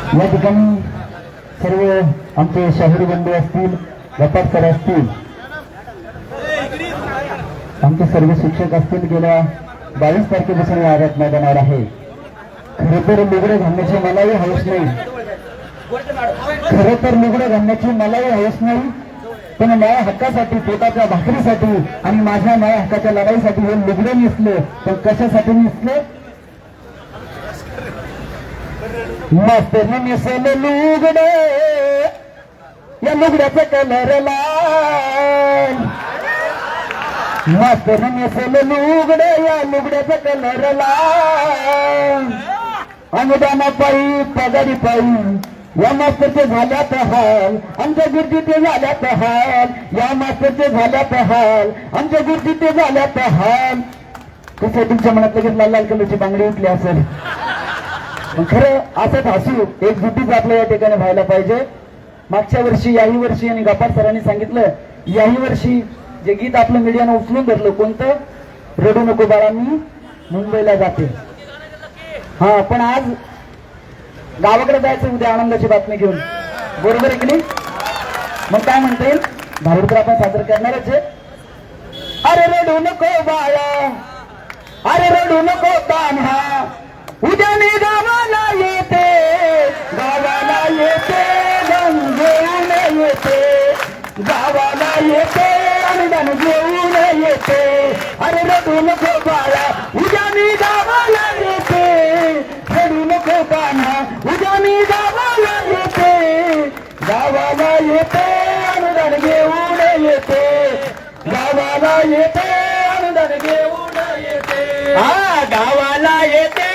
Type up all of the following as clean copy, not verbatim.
या ठिकाणी सर्व आमचे शहरी बंधू असतील, व्यापारकर असतील, आमचे सर्व शिक्षक असतील, गेल्या 22 तारखेपासून या आझाद मैदानावर आहे. खरं तर लुगडे घालण्याची मलाही हौस नाही, खरं तर लुगडे घालण्याची मलाही हौस नाही, पण न्याय हक्कासाठी, पोटाच्या भाकरीसाठी आणि माझ्या न्याय हक्काच्या लढाईसाठी हे लुगडे नेसले. पण कशासाठी नेसले? मास्तरने नेसले लुगडे, या लुगड्याचा कलर लाल. मास्तरने नेसले लुगडे, या लुगड्याचा कलर लाल. अनुदाना पायी, पगारी पायी, या मास्तरचे झाल्यात हाल, आमच्या गुरुजीचे झाल्यात हाल. या मास्तरचे झाल्यात हाल, आमच्या गुरुजीचे झाल्यात हाल. कसं तुमच्या मनात लगेच लाल लाल कलरची बांगडी उठली असेल. खरं असंच हसू एकजुटीच आपल्या या ठिकाणी व्हायला पाहिजे. मागच्या वर्षी, याही वर्षी आणि गपार सरांनी सांगितलं, याही वर्षी जे गीत आपलं मीडियानं उचलून धरलं, कोणतं? रडू नको बाळा मी मुंबईला जाते. हा, पण आज गावाकडे जायचं उद्या आनंदाची बातमी घेऊन, बरोबर आहे की नाही? मग काय म्हणता येईल? भारूड तर आपण सादर करणारच आहे. अरे रडू नको बाळा, अरे रडू नको तान्हा, उद्या मी गावाला येते, गावाला येते, घेऊन येते, गावाला येते, अनुदान घेऊन येते. अरे रडू नको बाळा, उद्या मी गावाला येते, रडू नको कान्हा, उद्या मी गावाला येते, गावाला येते, अनुदान घेऊन येते, गावाला येते, अनुदान घेऊन येते. हा, गावाला येते,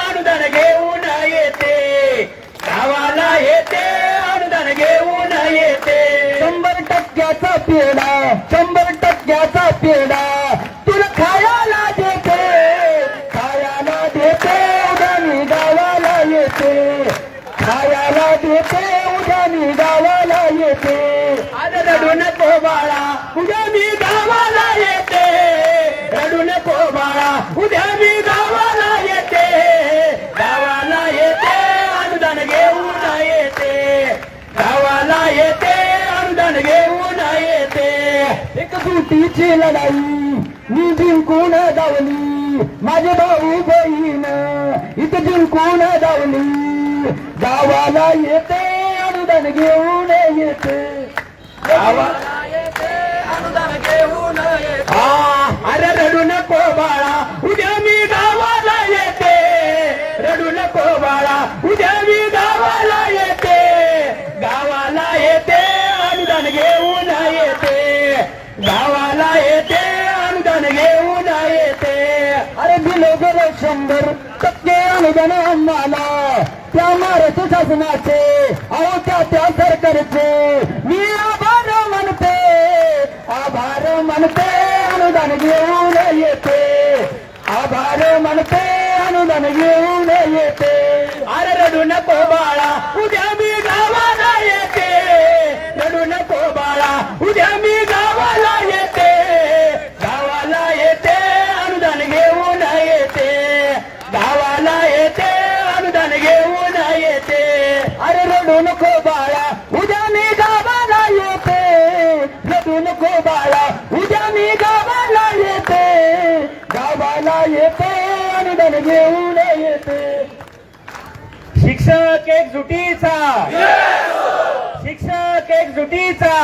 अनुदान घेऊन येते, गावाला येते, अनुदान घेऊन येते. 100% पेढा, 100% पेढा तुला खायला देते, खायला देते, उद्या मी गावाला येते, खायला देते, उद्या मी गावाला येते. अरे रडू नको बाळा, उद्या मी गावाला येते, रडू नको बाळा, उद्या मी गावाला येते, गावाला येते, अनुदान घेऊन येते, गावाला येते, अनुदान घेऊन येते. एक सुटीची लढाई मी जिंकून धावली, माझे भाऊ बहीण इथं जिंकून धावली, गावाला येते, अनुदान घेऊन येते, गावाला येते, अनुदान घेऊन येते. अरे रडू नको बाळा, उद्या मी गावाला येते, रडू नको बाळा, उद्या मी गावाला येते, गावाला येते, अनुदान घेऊन येते, गावाला येते, अनुदान घेऊन येते. अरे दिलं गेलं 100% अनुदान आम्हाला, त्या महाराष्ट्र शासनाचे, अहो त्या सरकारचे मी आभार मानते, आभार मानते, अनुदान घेऊन येते, आभार मानते, अनुदान घेऊन येते. अरे रडू नको बाळा, उद्या मी गावाला येते, रडू नको बाळा, उद्या मी गावाला येते, गावाला येते, अनुदान घेऊन येते, गावाला येते, अनुदान घेऊन येते. अरे रडू नको बाळा, उद्या मी गावाला येते, रडू नको बाळा, उद्या मी गावाला येते, गावाला येते, अनुदान घेऊन येते. शिक्षक एकजुटीचा, शिक्षक एकजुटीचा.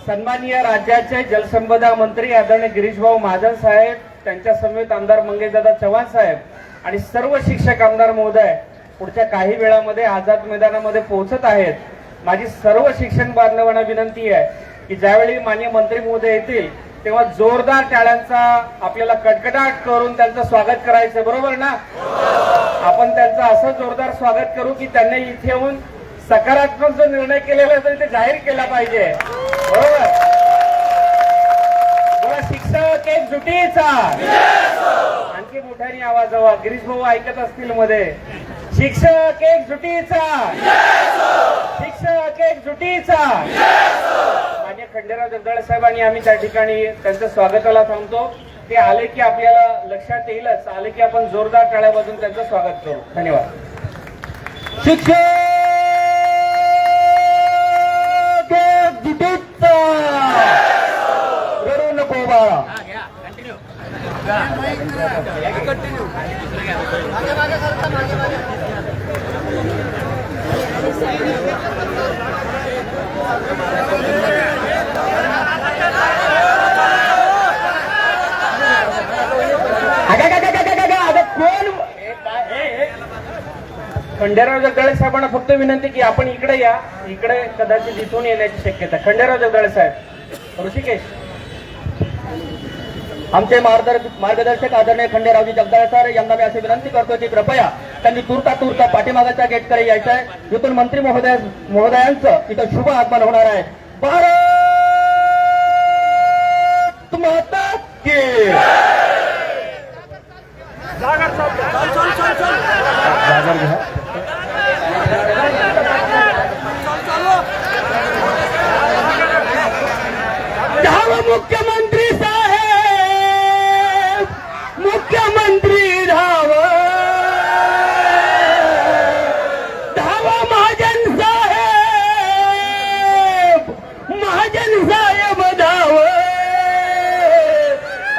सन्माननीय राज्याचे जलसंपदा मंत्री आदरणीय गिरीशभाऊ महाजन साहेब, त्यांच्या समेत आमदार मंगेशदादा चव्हाण साहेब आणि सर्व शिक्षक आमदार महोदय पुढच्या काही वेळामध्ये आझाद मैदानामध्ये पोहोचत आहेत. माझी सर्व शिक्षण बांधवांना विनंती आहे की ज्यावेळी माननीय मंत्री महोदय येतील तेव्हा जोरदार टाळ्यांचा आपल्याला कडकडाट करून त्यांचं स्वागत करायचं, बरोबर ना? आपण त्यांचं असं जोरदार स्वागत करू की त्यांनी इथे येऊन सकारात्मक जो निर्णय केलेला आहे ते जाहीर केला पाहिजे, बरोबर? बोला शिक्षक एकजुटीचा. आणखी मोठ्याने आवाज हवा, गिरीश भाऊ ऐकत असतील मध्ये. शिक्षक एकजुटीचा, शिक्षक एकजुटीचा. मान्य खंडेराव जगदाळे साहेबांनी आम्ही त्या ठिकाणी त्यांचं स्वागताला थांबतो. ते आले की आपल्याला लक्षात येईलच, आले की आपण जोरदार टाळ्या वाजवून त्यांचं स्वागत करू. धन्यवाद. शिक्षक एकजुटीचा रडू नको बाळा. खंडेराव जगदाळे साहेबांना फक्त विनंती की आपण इकडे या. इकडे कदाचित दिसून येण्याची शक्यता. खंडेराव जगदाळे साहेब, ऋषिकेश. आमचे मार्गदर्शक आदरणीय खंडेरावजी जगदाळे सर यांना मी अशी विनंती करतो की कृपया त्यांनी तुरता पाठीमागाच्या गेटकडे यायचं आहे. इथून मंत्री महोदयांचं इथं शुभ आगमन होणार आहे. भारत माता की मुख्यमंत्री साहेब, मुख्यमंत्री धावा महाजन साहेब, धाव.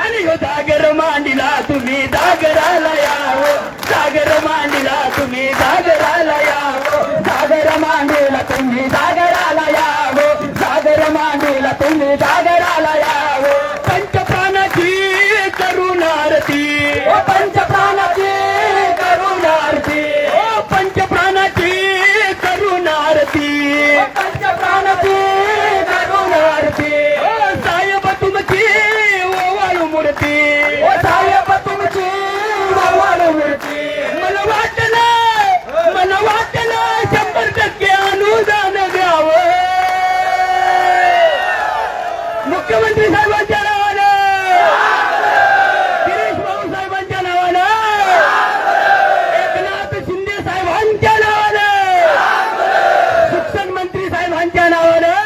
आणि हो जागर मांडीला तुम्ही जागराला यावं, जागर मांडीला तुम्ही जागराला यावं, जागर मांडीला तुम्ही जागराला यावं, जागर मांडीला तुम्ही जागराला यावं. पंचप्राणाची करुण आरती, ओ पंचप्राणाची करुण आरती, ओ पंचप्राणाची करुण आरती, पंचप्राणाची करुण आरती. ओ साहेब तुमची ओवाळू मूर्ती, ओ साहेब तुमची ओवाळू मूर्ती. मला वाटलं 100% अनुदान द्यावं मुख्यमंत्री साहेबांच्या नावानं, गिरीश भाऊ साहेबांच्या नावानं, एकनाथ शिंदे साहेबांच्या नावानं, शिक्षण मंत्री साहेबांच्या नावानं.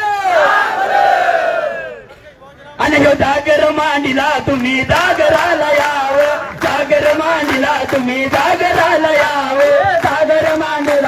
आणि ह्यो जागर मांडीला तुम्ही जागराला यावं, जागर मांडीला तुम्ही जागराला यावं.